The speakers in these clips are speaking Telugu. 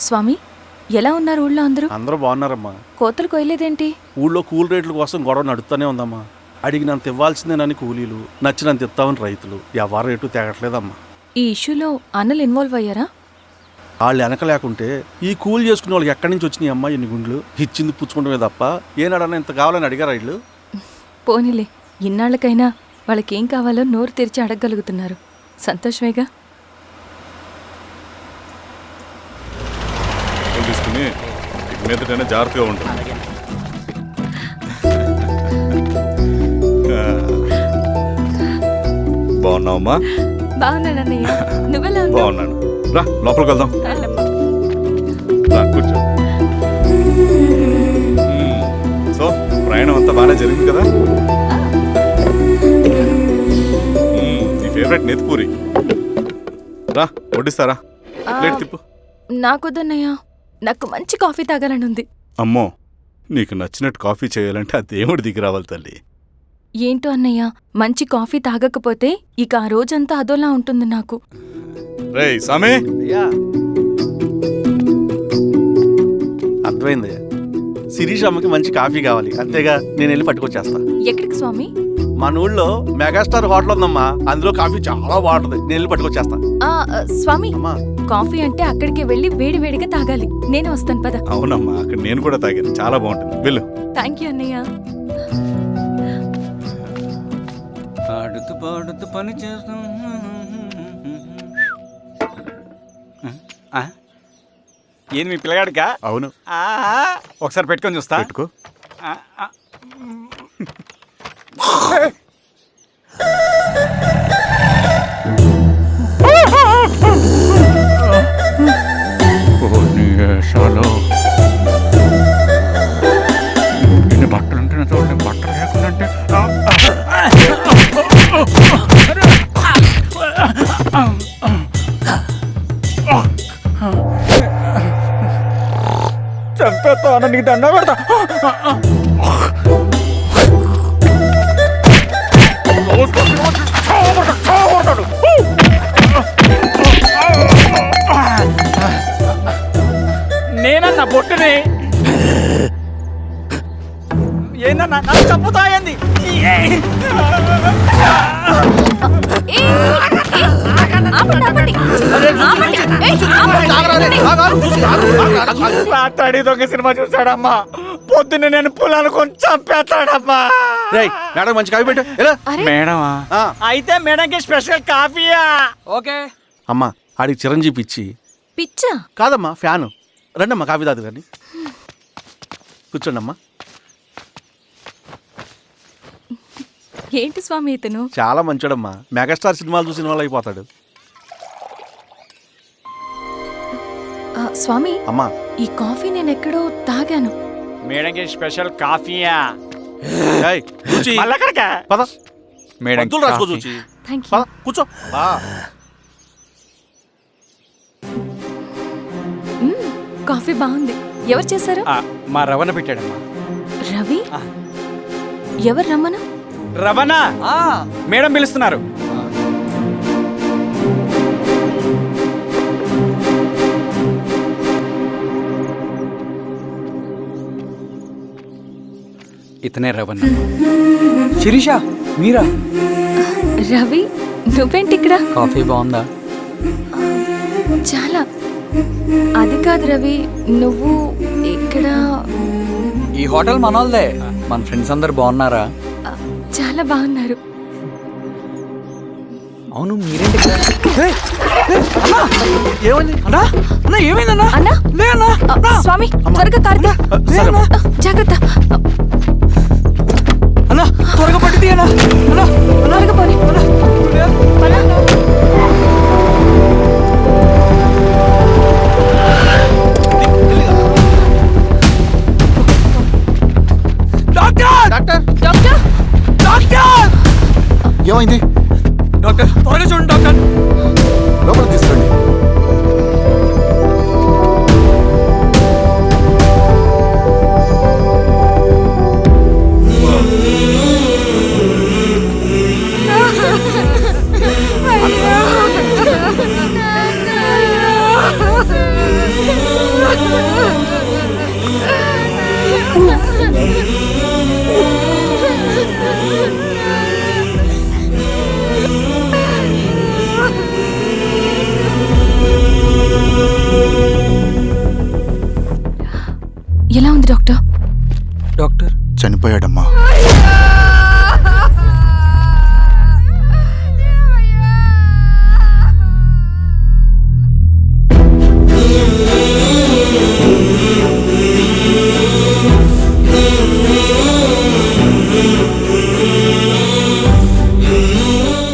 స్వామి, ఎలా ఉన్నారు ఊళ్ళో అందరూ? అందరూ బాగున్నారమ్మా. కోతలు కొయ్యలేదేంటి? ఊళ్ళో కూలి రేట్ల కోసం గొడవ నడుస్తూనే ఉందమ్మా. అడిగినంత ఇవ్వాల్సిందేనని కూలీలు, నచ్చినంత ఇస్తామని రైతులు. ఎవరు రేటు తేగట్లేదమ్మా. ఈ ఇష్యూలో అన్నలు ఇన్వాల్వ్ అయ్యారా? వాళ్ళు వెనక లేకుంటే ఈ కూలి చేసుకునే వాళ్ళకి ఎక్కడి నుంచి వచ్చినాయి అమ్మా ఇన్ని గుండ్లు? ఇచ్చింది పుచ్చుకుంటమే తప్ప ఏనాడన్నా ఇంత కావాలని అడిగారా వీళ్ళు? పోనీలే, ఇన్నాళ్ళకైనా వాళ్ళకేం కావాలో నోరు తెరిచి అడగగలుగుతున్నారు. సంతోషమేగా. తీసుకుని మీదటైనా జాగ్రత్తగా ఉంటుంది. బాగున్నావమ్మా? బాగున్నానన్నయ్య, నువ్వెలా ఉన్నావు? బాగున్నాను. రా లోపలికి వెళ్దాం. రా కూర్చో. సో ప్రయాణం అంతా బాగానే జరిగింది కదా? నీ ఫేవరెట్ నెత్తిపూరి. రా వడ్డిస్తారా? ప్లేట్ తిప్పు. నాకొద్దన్నయ్య, నాకు మంచి కాఫీ తాగాలని ఉంది. అమ్మో, నీకు నచ్చినట్టు కాఫీ చేయాలంటే ఆ దేవుడి దిగి రావాలి తల్లి. ఏంటో అన్నయ్య, మంచి కాఫీ తాగకపోతే ఇక ఆ రోజంతా అదోలా ఉంటుంది నాకు. రేయ్ సామే, అయ్యా అర్థమైంది. శిరీష్ అమ్మకి మంచి కాఫీ కావాలి, అంతేగా నేను వెళ్ళి పట్టుకొచ్చేస్తా. ఎక్కడికి స్వామి? మన ఊళ్ళో మెగాస్టార్ హోటల్ ఉందమ్మా, అందులో కాఫీ చాలా బాగుంటుంది. నేను వెళ్ళి పట్టుకొచ్చేస్తా. స్వామి, అమ్మా కాఫీ అంటే అక్కడికి వెళ్ళి వేడివేడిగా తాగాలి. నేను వస్తాను పద. అవునమ్మా, అక్కడ నేను కూడా తాగాను, చాలా బాగుంటుంది. వెళ్ళు. థ్యాంక్ యూ అన్నయ్య. ఆడుతూ పాడుతూ పని చేస్తాం. ఏంది మీ పిల్లగాడికా? అవును, ఒకసారి పెట్టుకొని చూస్తా. పెట్టుకో. బట్టలు అంటే చూడండి, బట్టలు లేకుంటే చంపేస్తా. నీకు దండ పెడతా. నేనన్నా బొట్టుని ఏందన్నా నాకు చంపుతా ఏంది? రాత్రి దొంగ సినిమా చూసాడమ్మా, పొద్దున్న నేను పొలాన్ని కొంచెం చంపేస్తాడమ్మా. మేడం మంచి కాఫీ పెట్టు. మేడమా? అయితే మేడంకి స్పెషల్ కాఫీయా? ఓకే అమ్మా, ఆడికి చిరంజీవి ఇచ్చి. పిచ్చా? కాదమ్మా, ఫ్యాను. రండమ్మా కాఫీ తాదు కానీ. కూర్చోండి అమ్మా. ఏంటి స్వామి ఇతను? చాలా మంచోడమ్మా, మెగాస్టార్ సినిమాలు చూసిన వాళ్ళు అయిపోతాడు. స్వామి, అమ్మా ఈ కాఫీ నేను ఎక్కడో తాగాను. మేడంకి స్పెషల్ కాఫీయా? ఏయ్, చూచి. పద. మేడం మందులు రాసుకో చూచి. Thank you. పద, కూర్చో. కాఫీ బాగుంది. ఎవరు చేశారు? మా రవణ పెట్టాడమ్మా. రవి? ఎవరు రమ్మన? రవణ మేడం పిలుస్తున్నారు. ఇతనే రవణ. శిరీష, మీరా? రవి, నువ్వేంటి ఇక్కడ? కాఫీ బాగుందా? చాలా. అది కాదు రవి, నువ్వు ఇక్కడ? ఈ హోటల్ మనోల్దే. మన ఫ్రెండ్స్ అందరు బాగున్నారా? చాలా బాగున్నారు. అవును, మీరేంటి? ఏమండి అన్నా అన్నా, ఏమైందన్నా? అన్నా, లే అన్నా. స్వామి త్వరగా కారుతా. జాగ్రత్త అన్నా, త్వరగా పట్టిది అన్నా. అన్నా త్వరగా పోనీ. ఏమైంది? డాక్టర్, త్వరగా చూడండి డాక్టర్. లోపల తీసుకురండి. చనిపోయాడమ్మా.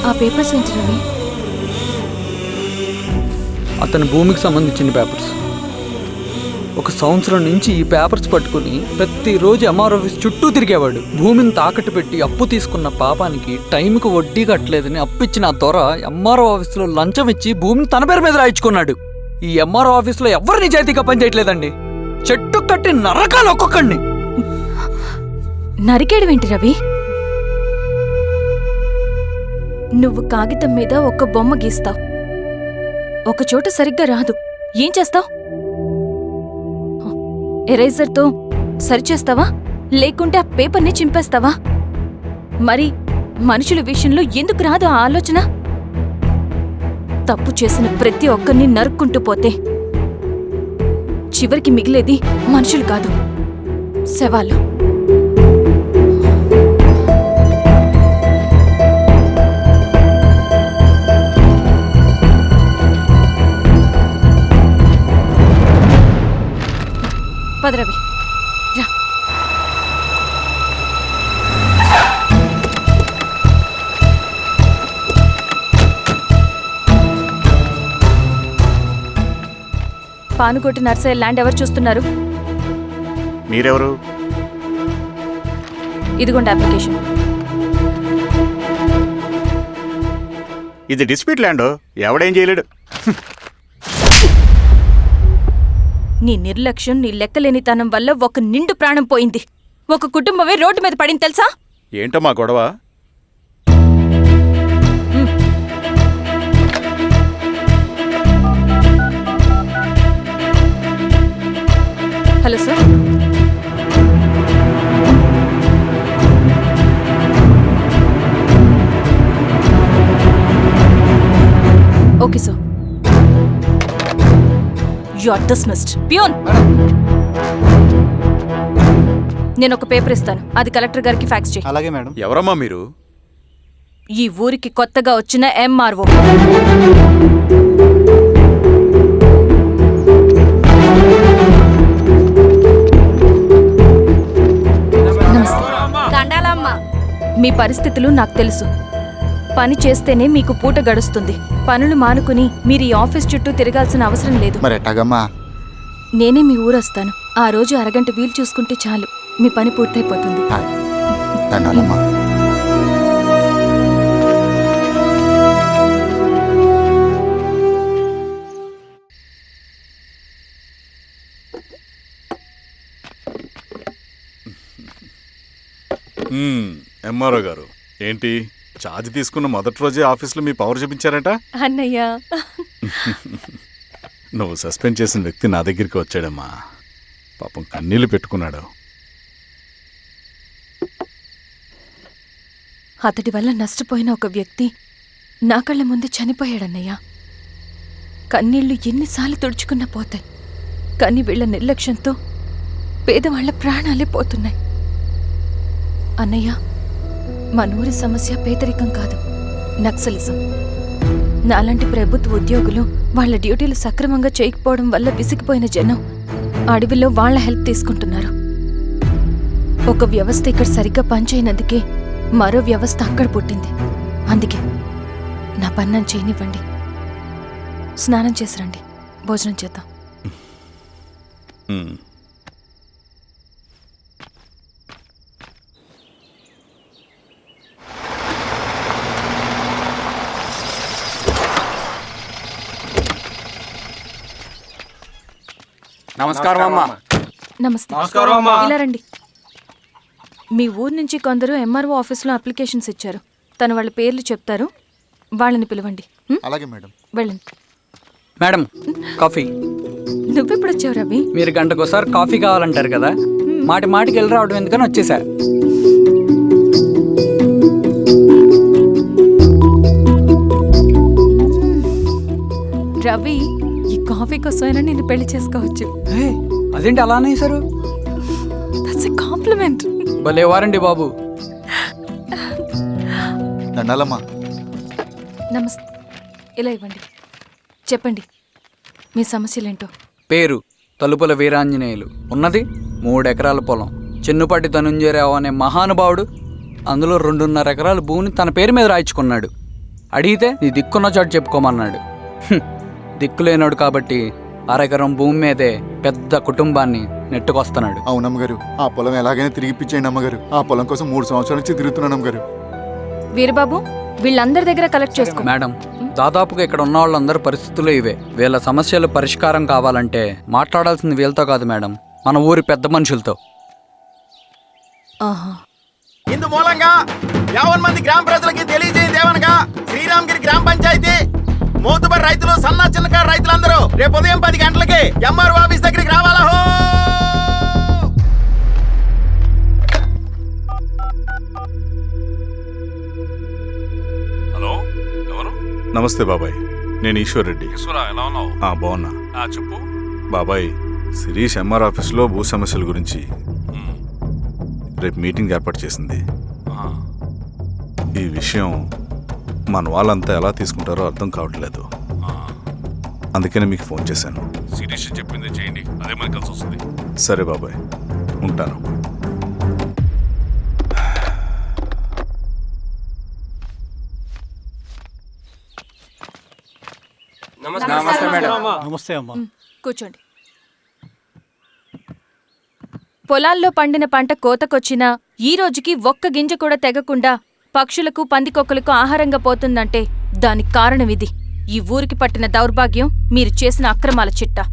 ఆ పేపర్స్ ఏంటి రవి? అతని భూమికి సంబంధించిన పేపర్స్. ఒక సంవత్సరం నుంచి ఈ పేపర్స్ పట్టుకుని ప్రతిరోజు ఎంఆర్ ఆఫీస్ చుట్టూ తిరిగేవాడు. భూమిని తాకట్టు పెట్టి అప్పు తీసుకున్న పాపానికి టైంకి వడ్డీ కట్టలేదని అప్పిచ్చిన ఆ దొర ఎంఆర్ఓ ఆఫీస్లో లంచం ఇచ్చి భూమిని తన పేరు మీద రాయించుకున్నాడు. ఈ ఎంఆర్ఓ ఆఫీస్లో ఎవరు నిజాయితీగా పనిచేయట్లేదండి. చెట్టు కట్టి నరకాలు ఒక్కొక్కడిని. నరికేయడమేంటి రవి? నువ్వు కాగితం మీద ఒక బొమ్మ గీస్తావు, ఒక చోట సరిగ్గా రాదు, ఏం చేస్తావు? ఎరేజర్తో సరిచేస్తావా లేకుంటే ఆ పేపర్ని చింపేస్తావా? మరి మనుషుల విషయంలో ఎందుకు రాదు ఆ ఆలోచన? తప్పు చేసిన ప్రతి ఒక్కరిని నరుక్కుంటూ పోతే చివరికి మిగిలేది మనుషులు కాదు, శవాలు. పదరవి రా. పానుకోటి నర్సయ్య ల్యాండ్ ఎవరు చూస్తున్నారు? మీరెవరు? ఇదిగోండి అప్లికేషన్. ఇది డిస్ప్యూట్ ల్యాండ్, ఎవడేం చేయలేడు. నీ నిర్లక్ష్యం, నీ లెక్కలేనితనం వల్ల ఒక నిండు ప్రాణం పోయింది. ఒక కుటుంబమే రోడ్డు మీద పడింది తెలుసా? ఏంటో మా గొడవ? Hello sir. Okay sir. You are dismissed. Peon, నేను ఒక పేపర్ ఇస్తాను, అది కలెక్టర్ గారికి ఫ్యాక్స్ చేయి. అలాగే మేడం. ఎవరమ్మా మీరు? ఈ ఊరికి కొత్తగా వచ్చిన ఎంఆర్ఓ. మీ పరిస్థితులు నాకు తెలుసు. పని చేస్తేనే మీకు పూట గడుస్తుంది. పనులు మానుకుని మీరు ఈ ఆఫీస్ చుట్టూ తిరగాల్సిన అవసరం లేదు. మరి ఎట్టాగమ్మా? నేనే మీ ఊరొస్తాను. ఆ రోజు అరగంట వీలు చూసుకుంటే చాలు, మీ పని పూర్తయిపోతుంది. దండాలమ్మా. ఎంఆర్ఓ గారు ఏంటి ఛార్జ్ తీసుకున్న మొదటి రోజే ఆఫీస్లో మీ పవర్ చూపించారట? అన్నయ్య, నువ్వు సస్పెండ్ చేసిన వ్యక్తి నా దగ్గరికి వచ్చాడమ్మా. పాపం కన్నీళ్లు పెట్టుకున్నాడు. అతడి వల్ల నష్టపోయిన ఒక వ్యక్తి నా కళ్ళ ముందు చనిపోయాడన్నయ్య. కన్నీళ్లు ఎన్నిసార్లు తుడుచుకున్నా పోతాయి, కానీ వీళ్ల నిర్లక్ష్యంతో పేదవాళ్ల ప్రాణాలే పోతున్నాయి. అన్నయ్య, మనూరి సమస్య పేదరికం కాదు, నక్సలిజం. నాలాంటి ప్రభుత్వ ఉద్యోగులు వాళ్ళ డ్యూటీలు సక్రమంగా చేయకపోవడం వల్ల విసిగిపోయిన జనం అడవిలో వాళ్ల హెల్ప్ తీసుకుంటున్నారు. ఒక వ్యవస్థ ఇక్కడ సరిగ్గా పనిచేయనందుకే మరో వ్యవస్థ అక్కడ పుట్టింది. అందుకే నా పన్నం చేయనివ్వండి. స్నానం చేసి రండి, భోజనం చేద్దాం. నమస్కారం అమ్మా. నమస్తే. ఇలా రండి. మీ ఊరు నుంచి కొందరు ఎంఆర్ఓ ఆఫీస్లో అప్లికేషన్స్ ఇచ్చారు. తను వాళ్ళ పేర్లు చెప్తారు, వాళ్ళని పిలవండి. అలాగే మేడం. వెళ్ళండి. Madam, coffee. నువ్వెప్పుడు వచ్చావు రవి? మీరు గంటకోసారి కాఫీ కావాలంటారు కదా, మాటి మాటికి వెళ్ళి రావడం ఎందుకని వచ్చేసా. రవి, ఈ కాఫీ కోసమైనా నేను పెళ్లి చేసుకోవచ్చు. అదేంటి అలా అనేసారు? That's a compliment. కాంప్లిమెంట్. భలేవారండి బాబు. దండాలమ్మా. నమస్తే. ఇలా ఇవ్వండి. చెప్పండి మీ సమస్యలేంటో. పేరు తలుపుల వీరాంజనేయులు. ఉన్నది 3 ఎకరాల పొలం. చెన్నుపాటి ధనుంజయరావు అనే మహానుభావుడు అందులో 2.5 ఎకరాల భూమిని తన పేరు మీద రాయించుకున్నాడు. అడిగితే నీ దిక్కున్న చోటు చెప్పుకోమన్నాడు. దిక్కులేనాడు కాబట్టి 1/2 ఎకరం భూమి మీదే పెద్ద కుటుంబాన్ని నెట్టుకొస్తున్నాడు. అవునమ్మగారు, ఆ పొలం ఎలాగైనా తిరిగి ఇప్పించేయండి అమ్మగారు. ఆ పొలం కోసం 3 సంవత్సరాల నుంచి తిరుగుతున్నాను అమ్మగారు. వీరబాబు, వీళ్ళందరి దగ్గర కలెక్ట్ చేసుకో. మేడం, దాదాపుగా ఇక్కడ ఉన్న వాళ్ళందరి పరిస్థితులు ఇవే. వీళ్ళ సమస్యలు పరిష్కారం కావాలంటే మాట్లాడాల్సింది వీళ్ళతో కాదు మేడం, మన ఊరి పెద్ద మనుషులతో. ఆహా. ఇందు మూలంగా 50 మంది గ్రామ ప్రజలకి తెలియజేయదేవనగా శ్రీరామగిరి గ్రామ పంచాయతీ మోతుబరి రైతులు, సన్న చిన్నకారు రైతులందరూ రేపు ఉదయం 10 గంటలకి ఎంఆర్ఓ ఆఫీస్ దగ్గరికి రావాలా. హలో, ఎవరు? నమస్తే బాబాయ్, నేను ఈశ్వర్ రెడ్డి. ఎలా ఉన్నావు? బాగున్నా. చెప్పు బాబాయ్. శిరీష్ ఎంఆర్ ఆఫీస్లో భూ సమస్యల గురించి రేపు మీటింగ్ ఏర్పాటు చేసింది. ఈ విషయం మన వాళ్ళంతా ఎలా తీసుకుంటారో అర్థం కావట్లేదు. అందుకనే మీకు ఫోన్ చేశాను. శిరీష్ చెప్పింది చేయండి, అదే మనకి కలిసి వస్తుంది. సరే బాబాయ్, ఉంటాను. నమస్తే మేడం. నమస్తే అమ్మా. కూర్చోండి. పొలాల్లో పండిన పంట కోతకొచ్చినా ఈ రోజుకి ఒక్క గింజ కూడా తెగకుండా పక్షులకు, పందికొక్కలకు ఆహారంగా పోతుందంటే దానికి కారణం ఇది. ఈ ఊరికి పట్టిన దౌర్భాగ్యం మీరు చేసిన అక్రమాల చిట్టా.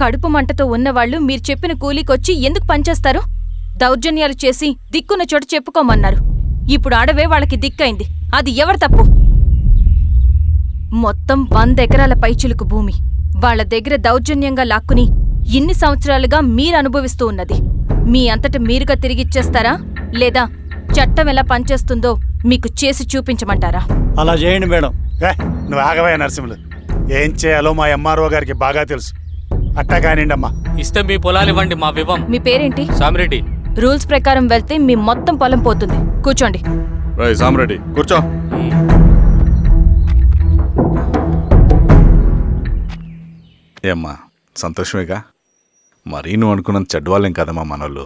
కడుపు మంటతో ఉన్నవాళ్లు మీరు చెప్పిన కూలీకొచ్చి ఎందుకు పనిచేస్తారు? దౌర్జన్యాలు చేసి దిక్కున్న చోట చెప్పుకోమన్నారు. ఇప్పుడు అడవే వాళ్ళకి దిక్కైంది. అది ఎవరి తప్పు? మొత్తం 100 ఎకరాల పైచిలుకు భూమి వాళ్ల దగ్గర దౌర్జన్యంగా లాక్కుని ఇన్ని సంవత్సరాలుగా మీరు అనుభవిస్తూ ఉన్నది. మీ అంతట మీరుగా తిరిగిచ్చేస్తారా, లేదా చట్టం ఎలా పనిచేస్తుందో మీకు చేసి చూపించమంటారా? అలా చేయండి మేడం. నువ్వు ఆగవయ్య నరసింహులు. ఏం చేయాలో మా ఎంఆర్ఓ గారికి బాగా తెలుసు. అట్టా కానివ్వండి అమ్మా. ఇస్తే మీ పొలాలు ఇవ్వండి, మా వివం. మీ పేరేంటి? సామిరెడ్డి. రూల్స్ ప్రకారం వెళ్తే మీ మొత్తం పొలం పోతుంది. కూర్చోండి. రై సామిరెడ్డి, కూర్చో. ఏమ్మా, సంతోషమేగా? మరీ నువ్వు అనుకున్నంత చెడ్డవాళ్ళేం కదమ్మా మనోళ్ళు.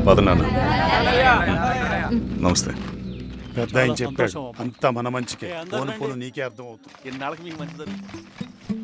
పదనాన్న. నమస్తే. పెద్ద ఆయన చెప్పాడు, అంతా మన మంచికే. పోను పోను నీకే అర్థం అవుతుంది. ఎన్నాళ్ళకి మీకు మంచి జరుగుతుంది.